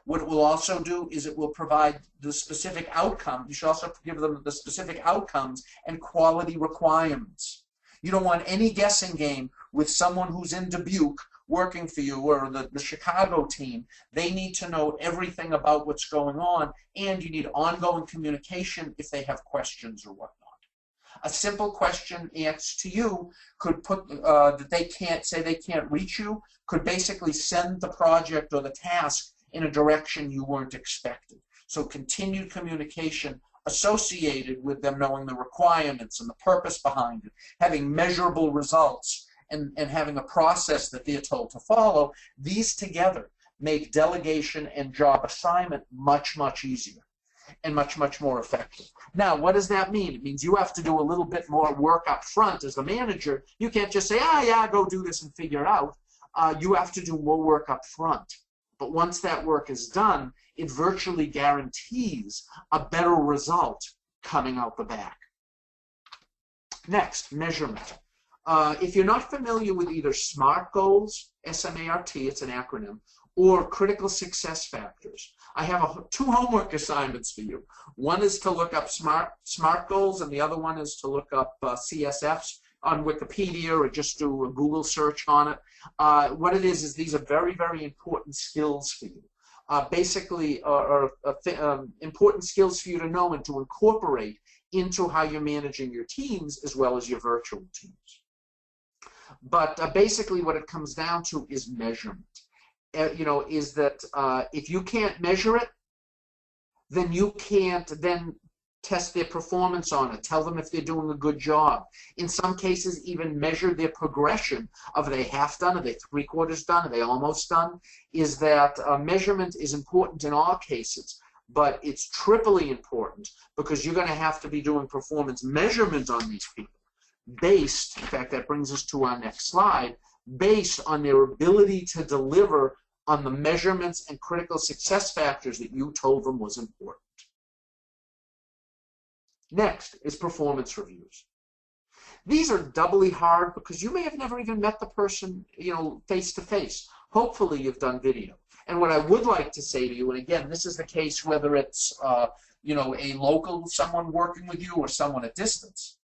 What it will also do is it will provide the specific outcome. You should also give them the specific outcomes and quality requirements. You don't want any guessing game with someone who's in Dubuque working for you or the Chicago team. They need to know everything about what's going on, and you need ongoing communication if they have questions or whatnot. A simple question asked to you could put that they can't reach you, could basically send the project or the task in a direction you weren't expecting. So continued communication associated with them knowing the requirements and the purpose behind it, having measurable results, and having a process that they're told to follow, these together make delegation and job assignment much, much easier and much, much more effective. Now, what does that mean? It means you have to do a little bit more work up front as the manager. You can't just say, yeah, go do this and figure it out. You have to do more work up front. But once that work is done, it virtually guarantees a better result coming out the back. Next, measurement. If you're not familiar with either SMART goals, S-M-A-R-T, it's an acronym, or critical success factors. I have two homework assignments for you. One is to look up SMART goals, and the other one is to look up CSFs on Wikipedia or just do a Google search on it. What it is these are very, very important skills for you. Basically, important skills for you to know and to incorporate into how you're managing your teams as well as your virtual teams. But basically what it comes down to is measurement. Is that if you can't measure it, then you can't then test their performance on it, tell them if they're doing a good job. In some cases, even measure their progression. Are they half done? Are they three-quarters done? Are they almost done? Is that measurement is important in all cases, but it's triply important because you're going to have to be doing performance measurement on these people based, in fact, that brings us to our next slide, based on their ability to deliver on the measurements and critical success factors that you told them was important. Next is performance reviews. These are doubly hard because you may have never even met the person, face to face. Hopefully you've done video. And what I would like to say to you, and again, this is the case whether it's, a local, someone working with you or someone at distance.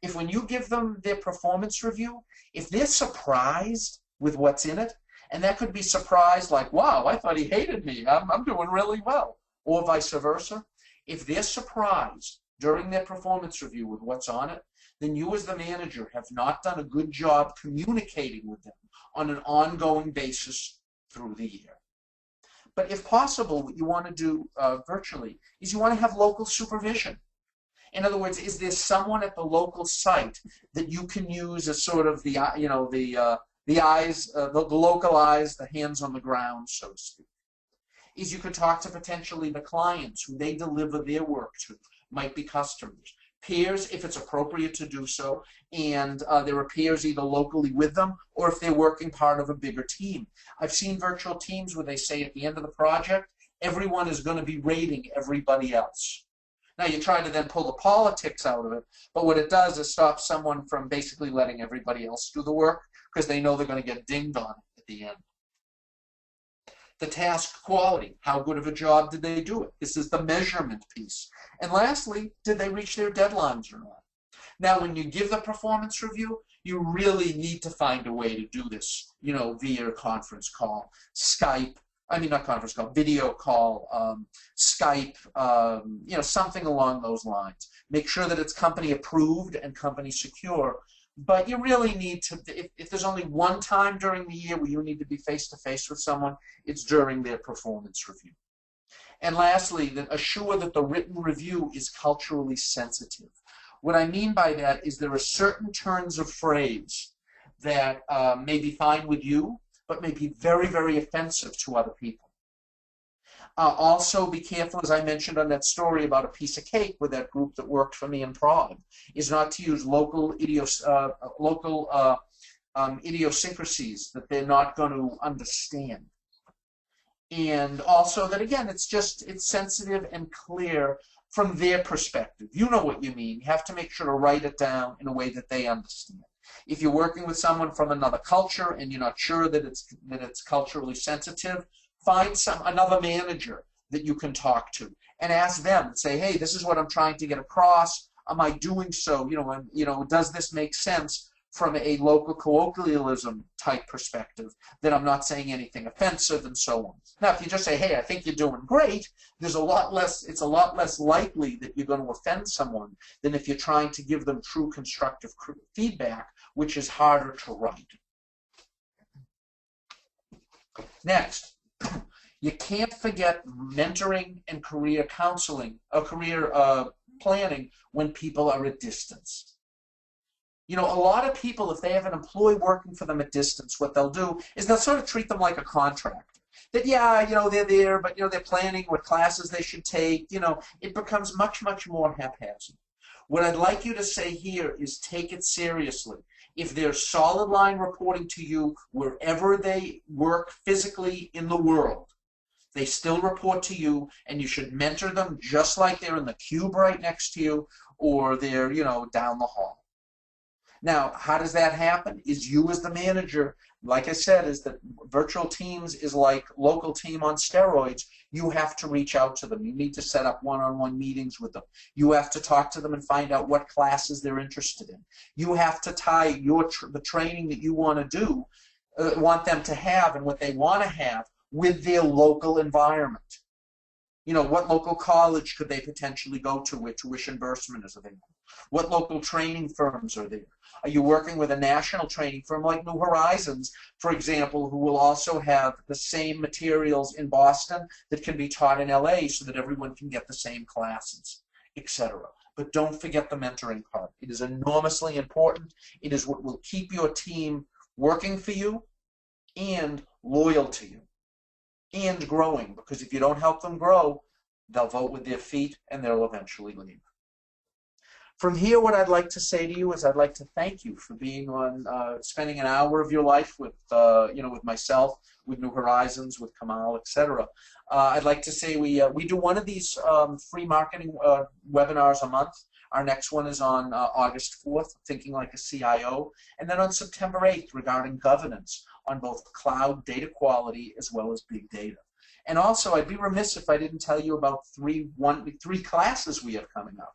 If when you give them their performance review, if they're surprised with what's in it, and that could be surprised like, wow, I thought he hated me, I'm doing really well, or vice versa. If they're surprised during their performance review with what's on it, then you as the manager have not done a good job communicating with them on an ongoing basis through the year. But if possible, what you want to do virtually is you want to have local supervision. In other words, is there someone at the local site that you can use as sort of the eyes, the local eyes, the hands on the ground, so to speak? Is you could talk to potentially the clients who they deliver their work to, might be customers. Peers, if it's appropriate to do so, and there are peers either locally with them or if they're working part of a bigger team. I've seen virtual teams where they say at the end of the project, everyone is going to be rating everybody else. Now you try to then pull the politics out of it, but what it does is stop someone from basically letting everybody else do the work because they know they're going to get dinged on it at the end. The task quality, how good of a job did they do it? This is the measurement piece. And lastly, did they reach their deadlines or not? Now, when you give the performance review, you really need to find a way to do this, via conference call, Skype, not conference call, video call, Skype, something along those lines. Make sure that it's company approved and company secure. But you really need to, if there's only one time during the year where you need to be face-to-face with someone, it's during their performance review. And lastly, assure that the written review is culturally sensitive. What I mean by that is there are certain turns of phrase that may be fine with you, but may be very, very offensive to other people. Also, be careful, as I mentioned on that story about a piece of cake with that group that worked for me in Prague, is not to use local idiosyncrasies that they're not going to understand. And also that, again, it's sensitive and clear from their perspective. You know what you mean. You have to make sure to write it down in a way that they understand. If you're working with someone from another culture and you're not sure that it's culturally sensitive, find another manager that you can talk to and ask them and say, hey, this is what I'm trying to get across. Am I doing so? Does this make sense from a local colloquialism type perspective, that I'm not saying anything offensive and so on. Now, if you just say, hey, I think you're doing great, it's a lot less likely that you're going to offend someone than if you're trying to give them true constructive feedback, which is harder to write. Next, you can't forget mentoring and career counseling, or career planning when people are at distance. A lot of people, if they have an employee working for them at distance, what they'll do is they'll sort of treat them like a contractor. That, yeah, they're there, but, they're planning what classes they should take. It becomes much, much more haphazard. What I'd like you to say here is take it seriously. If they're solid line reporting to you wherever they work physically in the world, they still report to you, and you should mentor them just like they're in the cube right next to you or they're, down the hall. Now, how does that happen? Is you as the manager, like I said, is that virtual teams is like local team on steroids. You have to reach out to them. You need to set up one-on-one meetings with them. You have to talk to them and find out what classes they're interested in. You have to tie the training that you want to do, want them to have and what they want to have with their local environment. You know, what local college could they potentially go to where tuition reimbursement is available? What local training firms are there? Are you working with a national training firm like New Horizons, for example, who will also have the same materials in Boston that can be taught in LA so that everyone can get the same classes, etc. But don't forget the mentoring part. It is enormously important. It is what will keep your team working for you and loyal to you and growing, because if you don't help them grow, they'll vote with their feet and they'll eventually leave. From here, what I'd like to say to you is I'd like to thank you for being on, spending an hour of your life with, with myself, with New Horizons, with Kamal, etc. I'd like to say we do one of these free marketing webinars a month. Our next one is on August 4th, Thinking Like a CIO, and then on September 8th regarding governance on both cloud data quality as well as big data. And also, I'd be remiss if I didn't tell you about three classes we have coming up.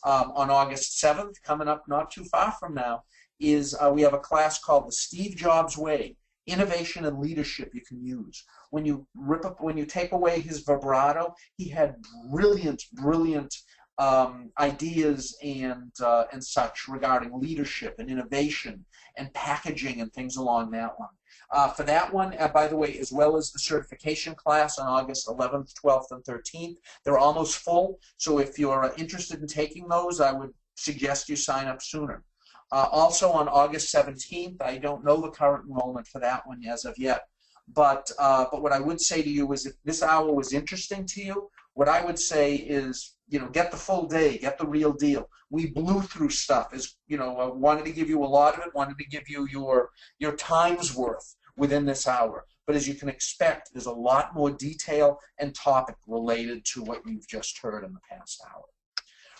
On August 7th, coming up not too far from now, is we have a class called The Steve Jobs Way, Innovation and Leadership You Can Use. When you take away his vibrato, he had brilliant ideas and such regarding leadership and innovation and packaging and things along that line. For that one, by the way, as well as the certification class on August 11th, 12th, and 13th, they're almost full. So if you're interested in taking those, I would suggest you sign up sooner. Also on August 17th, I don't know the current enrollment for that one as of yet, but what I would say to you is if this hour was interesting to you, what I would say is, get the full day, get the real deal. We blew through stuff, as I wanted to give you a lot of it, wanted to give you your time's worth within this hour. But as you can expect, there's a lot more detail and topic related to what you've just heard in the past hour.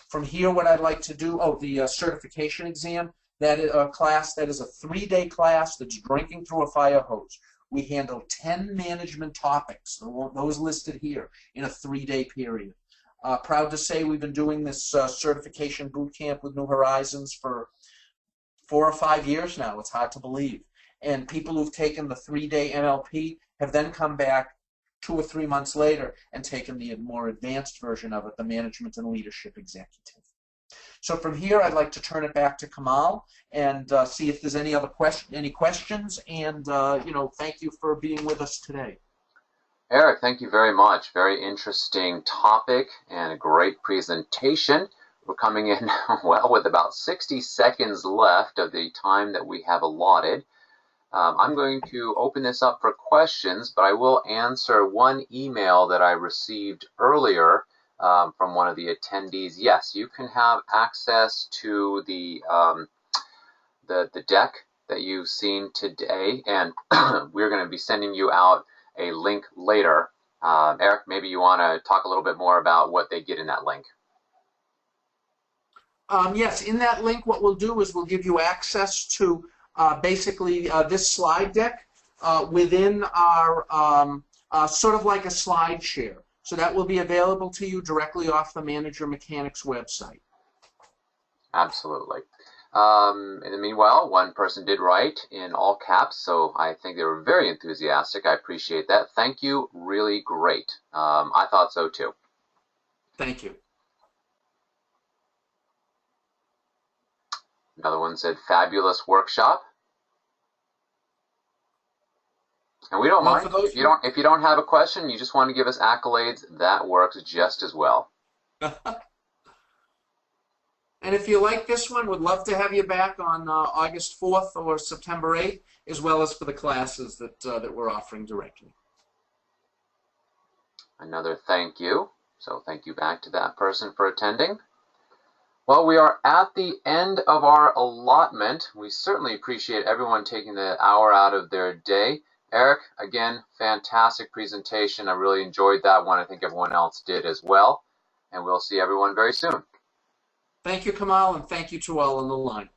From here, what I'd like to do, the certification exam, that is a class that is a 3-day class that's drinking through a fire hose. We handle 10 management topics, those listed here, in a 3-day period. Proud to say we've been doing this certification boot camp with New Horizons for 4 or 5 years now. It's hard to believe. And people who've taken the 3-day NLP have then come back 2 or 3 months later and taken the more advanced version of it, the Management and Leadership Executive. So from here, I'd like to turn it back to Kamal and see if there's any other questions. And thank you for being with us today. Eric, thank you very much. Very interesting topic and a great presentation. We're coming in, well, with about 60 seconds left of the time that we have allotted. I'm going to open this up for questions, but I will answer one email that I received earlier from one of the attendees. Yes, you can have access to the deck that you've seen today, and we're going to be sending you out a link later. Eric, maybe you want to talk a little bit more about what they get in that link. Yes, in that link, what we'll do is we'll give you access to basically this slide deck within our sort of like a slide share. So that will be available to you directly off the Manager Mechanics website. Absolutely. In the meanwhile, one person did write in all caps, so I think they were very enthusiastic. I appreciate that. Thank you. Really great. I thought so too. Thank you. Another one said, fabulous workshop. And we don't mind. If you don't have a question, you just want to give us accolades, that works just as well. And if you like this one, we'd love to have you back on August 4th or September 8th, as well as for the classes that we're offering directly. Another thank you. So thank you back to that person for attending. Well, we are at the end of our allotment. We certainly appreciate everyone taking the hour out of their day. Eric, again, fantastic presentation. I really enjoyed that one. I think everyone else did as well. And we'll see everyone very soon. Thank you, Kamal, and thank you to all on the line.